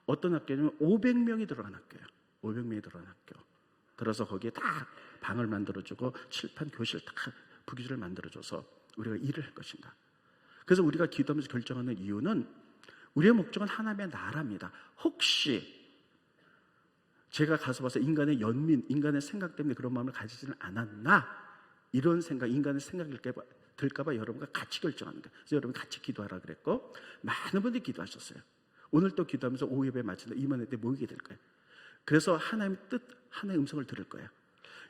어떤 학교냐면 500명이 들어간 학교예요. 500명이 들어간 학교. 들어서 거기에 다 방을 만들어주고 칠판, 교실 다 부기주를 만들어줘서 우리가 일을 할 것인가. 그래서 우리가 기도하면서 결정하는 이유는 우리의 목적은 하나님의 나라입니다. 혹시 제가 가서 봐서 인간의 연민, 인간의 생각 때문에 그런 마음을 가지지는 않았나, 이런 생각, 인간의 생각이 들까봐 여러분과 같이 결정하는 거예요. 그래서 여러분 같이 기도하라 그랬고 많은 분들이 기도하셨어요. 오늘 또 기도하면서 오후 예배 마친다 임원회 때 모이게 될 거예요. 그래서 하나님의 뜻, 하나님의 음성을 들을 거예요.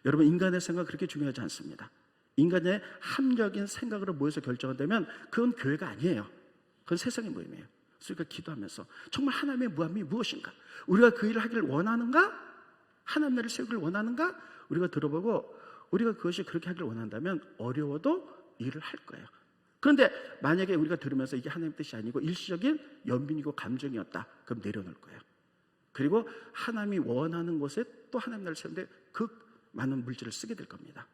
여러분, 인간의 생각 그렇게 중요하지 않습니다. 인간의 합리적인 생각으로 모여서 결정한다면 그건 교회가 아니에요. 그건 세상의 모임이에요. 그러니까 기도하면서 정말 하나님의 무함이 무엇인가? 우리가 그 일을 하기를 원하는가? 하나님 나라를 세우기를 원하는가? 우리가 들어보고 우리가 그것이 그렇게 하기를 원한다면 어려워도 일을 할 거예요. 그런데 만약에 우리가 들으면서 이게 하나님 뜻이 아니고 일시적인 연민이고 감정이었다, 그럼 내려놓을 거예요. 그리고 하나님이 원하는 곳에 또 하나님 나라를 세우는데 그 많은 물질을 쓰게 될 겁니다.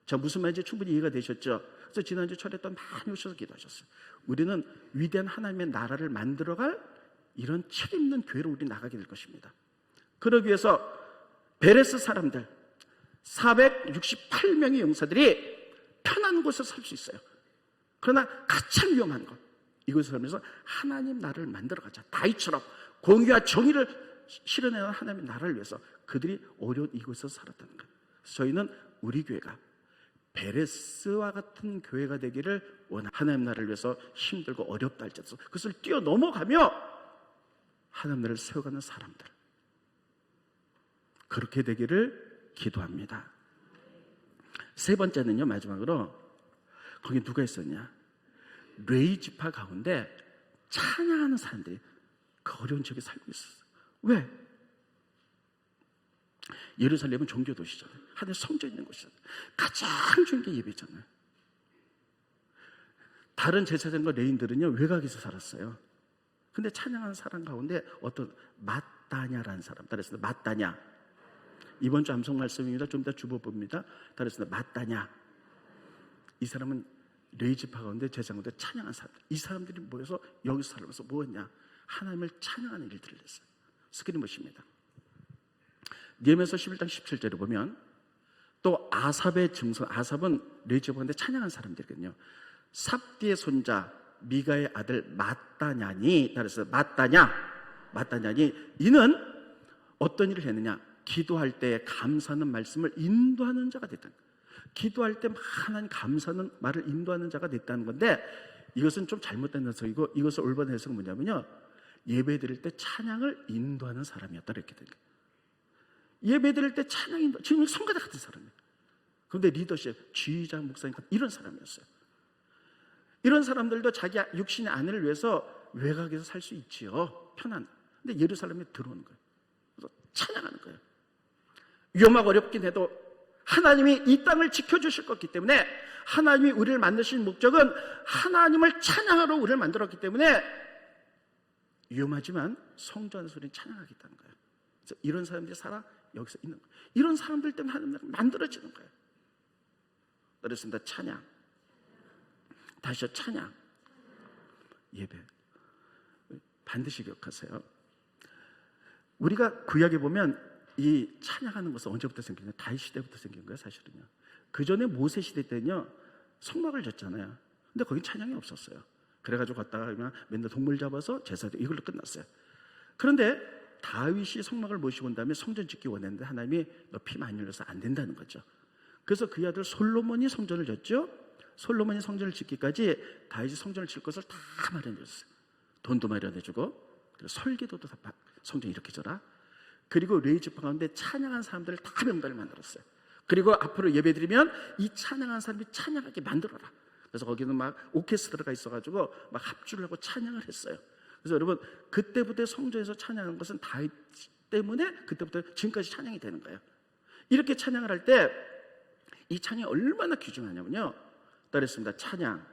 자, 무슨 말인지 충분히 이해가 되셨죠? 그래서 지난주 철회도 많이 오셔서 기도하셨어요. 우리는 위대한 하나님의 나라를 만들어갈 이런 책임있는 교회로 우리 나가게 될 것입니다. 그러기 위해서 베레스 사람들 468명의 용사들이 편한 곳에 살 수 있어요. 그러나 가장 위험한 것, 이곳을 살면서 하나님 나라를 만들어가자. 다윗처럼 공의와 정의를 실현하는 하나님의 나라를 위해서 그들이 어려운 이곳에서 살았다는 거예요. 저희는 우리 교회가 베레스와 같은 교회가 되기를 원합니다. 하나님 나라를 위해서 힘들고 어렵다 할지라도 그것을 뛰어넘어가며 하나님 나라를 세워가는 사람들, 그렇게 되기를 기도합니다. 세 번째는요, 마지막으로 거기 누가 있었냐? 레위 지파 가운데 찬양하는 사람들이 그 어려운 지역에 살고 있었어요. 왜? 예루살렘은 종교 도시잖아요. 하나님 성전 있는 곳이잖아요. 가장 중요한 게 예배잖아요. 다른 제사장과 레인들은요 외곽에서 살았어요. 근데 찬양하는 사람 가운데 어떤 마따냐라는 사람, 따라했습니다. 마따냐. 이번 주 암송 말씀입니다. 좀 이따 주보봅니다. 따라했습니다. 마따냐. 이 사람은 레위 지파 가운데 제사장들 찬양한 사람들. 이 사람들이 모여서 여기서 살면서 뭐였냐? 하나님을 찬양하는 일들을 했어요. 스크린 보십니다. 느헤미야서 11장 17절에 보면 또 아삽의 증손, 아삽은 레위 지파 가운데 찬양한 사람들이거든요. 삽디의 손자 미가의 아들 마따냐니, 따라서 마따냐니 이는 어떤 일을 했느냐? 기도할 때 감사하는 말씀을 인도하는 자가 됐다. 기도할 때 하나님 감사하는 말을 인도하는 자가 됐다는 건데, 이것은 좀 잘못된 해석이고 이것을 올바른 해석은 뭐냐면요, 예배 드릴 때 찬양을 인도하는 사람이었다, 이렇게 된 거예요. 예배 드릴 때 찬양 인도, 지금 성가대 같은 사람이에요. 그런데 리더십, 지휘자, 목사님 같은 이런 사람이었어요. 이런 사람들도 자기 육신의 안위를 위해서 외곽에서 살 수 있지요, 편한. 근데 예루살렘에 들어오는 거예요. 그래서 찬양하는 거예요. 위험하고 어렵긴 해도 하나님이 이 땅을 지켜주실 것이기 때문에, 하나님이 우리를 만드신 목적은 하나님을 찬양하러 우리를 만들었기 때문에 위험하지만 성전에서 우리는 찬양하겠다는 거예요. 그래서 이런 사람들이 살아 여기서 있는 거예요. 이런 사람들 때문에 하나님은 만들어지는 거예요. 그렇습니다. 찬양. 다시요, 찬양. 예배. 반드시 기억하세요. 우리가 구약에 보면 이 찬양하는 것은 언제부터 생겼냐? 다윗 시대부터 생긴 거예요, 사실은요. 그 전에 모세 시대 때는요 성막을 졌잖아요. 근데 거긴 찬양이 없었어요. 그래가지고 갔다가 그냥 맨날 동물 잡아서 제사도 이걸로 끝났어요. 그런데 다윗이 성막을 모시고 온 다음에 성전 짓기 원했는데 하나님이 너 피 많이 흘려서 안 된다는 거죠. 그래서 그 아들 솔로몬이 성전을 졌죠. 솔로몬이 성전을 짓기까지 다윗이 성전을 질 것을 다 마련해줬어요. 돈도 마련해주고, 설계도도 다 성전 이렇게 져라. 그리고 레위 지파 가운데 찬양한 사람들을 다 명단을 만들었어요. 그리고 앞으로 예배드리면 이 찬양한 사람이 찬양하게 만들어라. 그래서 거기는 막 오케스트라가 있어가지고 막 합주를 하고 찬양을 했어요. 그래서 여러분, 그때부터 성전에서 찬양한 것은 다윗 때문에 그때부터 지금까지 찬양이 되는 거예요. 이렇게 찬양을 할 때 이 찬양이 얼마나 귀중하냐면요, 따르겠습니다. 찬양.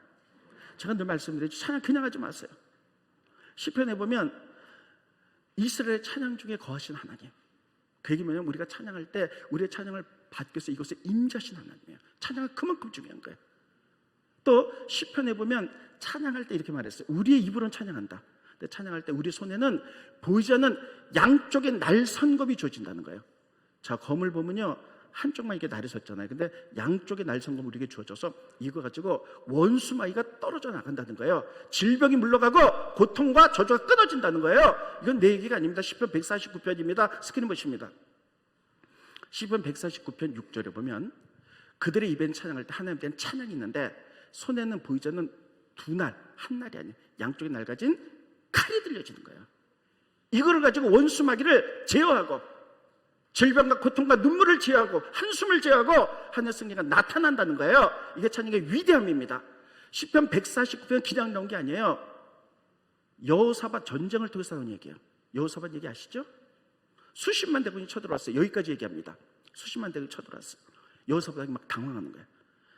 제가 늘 말씀드리죠. 찬양 그냥 하지 마세요. 시편에 보면 이스라엘의 찬양 중에 거하신 하나님. 그 얘기 뭐냐면 우리가 찬양할 때 우리의 찬양을 받기 위해서 이곳에 임재하신 하나님이에요. 찬양은 그만큼 중요한 거예요. 또 시편에 보면 찬양할 때 이렇게 말했어요. 우리의 입으로는 찬양한다. 근데 찬양할 때 우리 손에는 보이지 않는 양쪽에 날선검이 주어진다는 거예요. 자, 검을 보면요, 한쪽만 이렇게 날이 섰잖아요. 근데 양쪽에 날선검이 우리에게 주어져서 이거 가지고 원수마귀가 떨어져 나간다는 거예요. 질병이 물러가고 고통과 저주가 끊어진다는 거예요. 이건 내 얘기가 아닙니다. 시편 149편입니다. 스크린 보십니다. 시편 149편 6절에 보면 그들의 입엔 찬양할 때 하나님에 대한 찬양이 있는데 손에는 보이지 않는 두 날, 한 날이 아니에요. 양쪽에 날 가진 칼이 들려지는 거예요. 이거를 가지고 원수마귀를 제어하고 질병과 고통과 눈물을 제어하고 한숨을 제어하고 하늘의 승리가 나타난다는 거예요. 이게 찬양의 위대함입니다. 시편 149편 그냥 나온 게 아니에요. 여호사밧 전쟁을 통해서 나온 얘기예요. 여호사밧 얘기 아시죠? 수십만 대군이 쳐들어왔어요. 여기까지 얘기합니다. 수십만 대군이 쳐들어왔어요. 여호사밧이 막 당황하는 거예요.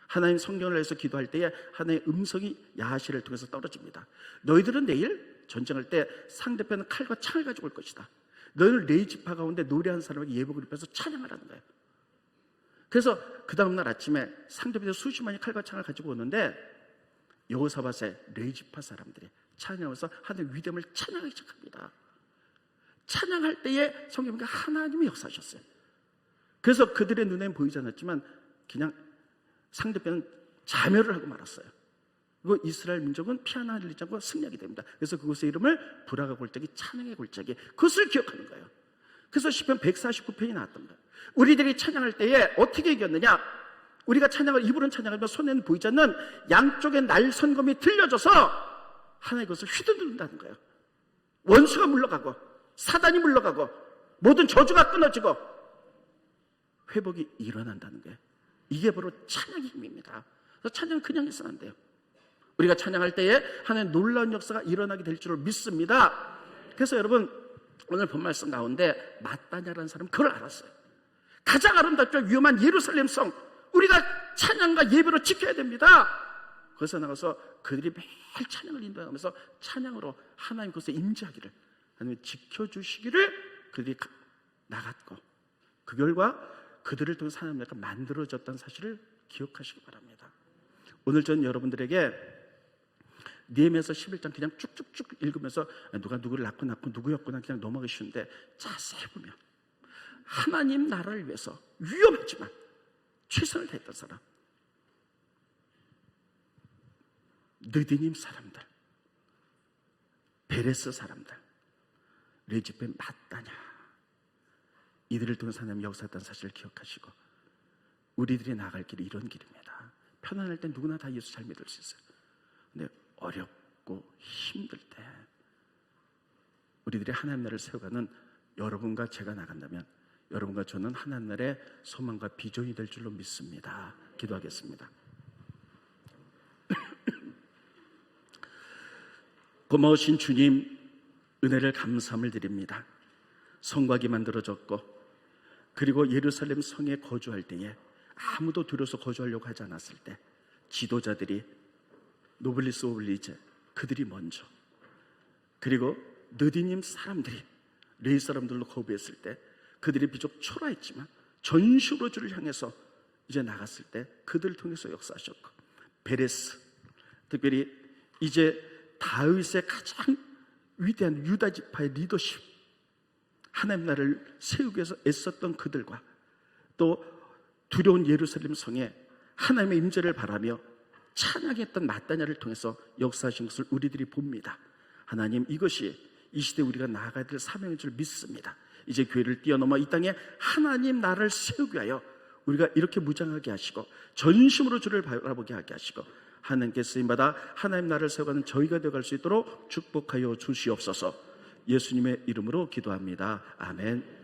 하나님 성경을 해서 기도할 때에 하나님의 음성이 야하시를 통해서 떨어집니다. 너희들은 내일 전쟁할 때 상대편은 칼과 창을 가지고 올 것이다. 너희는 네 지파 가운데 노래하는 사람에게 예복을 입혀서 찬양하라는 거예요. 그래서 그 다음날 아침에 상대편에 수십만이 칼과 창을 가지고 오는데 여호사밧의 네 지파 사람들이 찬양하면서 하나님의 위대함을 찬양하기 시작합니다. 찬양할 때에 성경에 하나님이 역사하셨어요. 그래서 그들의 눈에는 보이지 않았지만 그냥 상대편은 자멸을 하고 말았어요. 그리고 이스라엘 민족은 피하나 흘리지 않고 승리하게 됩니다. 그래서 그곳의 이름을 브라가 골짜기, 찬양의 골짜기, 그것을 기억하는 거예요. 그래서 시편 149편이 나왔던 거예요. 우리들이 찬양할 때에 어떻게 이겼느냐? 우리가 찬양을 입으로는 찬양하면 손에는 보이지 않는 양쪽에 날선검이 들려져서 하나의 것을 휘두른다는 거예요. 원수가 물러가고 사단이 물러가고 모든 저주가 끊어지고 회복이 일어난다는 거예요. 이게 바로 찬양의 힘입니다. 그래서 찬양은 그냥 해서는 안 돼요. 우리가 찬양할 때에 하나님의 놀라운 역사가 일어나게 될 줄을 믿습니다. 그래서 여러분 오늘 본 말씀 가운데 마따냐라는 사람은 그걸 알았어요. 가장 아름답고 위험한 예루살렘 성, 우리가 찬양과 예배로 지켜야 됩니다. 거기서 나가서 그들이 매일 찬양을 인도하면서 찬양으로 하나님 곳에 임재하기를, 하나님 지켜주시기를 그들이 나갔고, 그 결과 그들을 통해서 하나님 나라가 만들어졌다는 사실을 기억하시기 바랍니다. 오늘 전 여러분들에게 느헤미야서 11장 그냥 쭉쭉쭉 읽으면서 누가 누구를 낳고 누구였구나 그냥 넘어가기 쉬운데 자세히 보면 하나님 나라를 위해서 위험하지만 최선을 다했던 사람, 느디님 사람들, 베레스 사람들, 레지페 마따냐, 이들을 통해서 하나님 역사했다는 사실을 기억하시고 우리들이 나아갈 길이 이런 길입니다. 편안할 때 누구나 다 예수 잘 믿을 수 있어요. 근데 어렵고 힘들 때 우리들이 하나님 나라를 세워가는 여러분과 제가 나간다면 여러분과 저는 하나님 나라의 소망과 비전이 될 줄로 믿습니다. 기도하겠습니다. 고마우신 주님, 은혜를 감사함을 드립니다. 성곽이 만들어졌고 그리고 예루살렘 성에 거주할 때에 아무도 들어서 거주하려고 하지 않았을 때 지도자들이 노블리스 오블리제, 그들이 먼저, 그리고 느디님 사람들이 레위 사람들로 거부했을 때 그들이 비록 초라했지만 전심으로 주를 향해서 이제 나갔을 때 그들을 통해서 역사하셨고, 베레스, 특별히 이제 다윗의 가장 위대한 유다 지파의 리더십, 하나님 나라를 세우기 위해서 애썼던 그들과 또 두려운 예루살렘 성에 하나님의 임재를 바라며 찬양했던 마따냐를 통해서 역사하신 것을 우리들이 봅니다. 하나님, 이것이 이 시대에 우리가 나아가야 될 사명인 줄 믿습니다. 이제 교회를 뛰어넘어 이 땅에 하나님 나라를 세우기 위하여 우리가 이렇게 무장하게 하시고 전심으로 주를 바라보게 하게 하시고 하나님께 쓰임받아 하나님 나라를 세워가는 저희가 되어갈 수 있도록 축복하여 주시옵소서. 예수님의 이름으로 기도합니다. 아멘.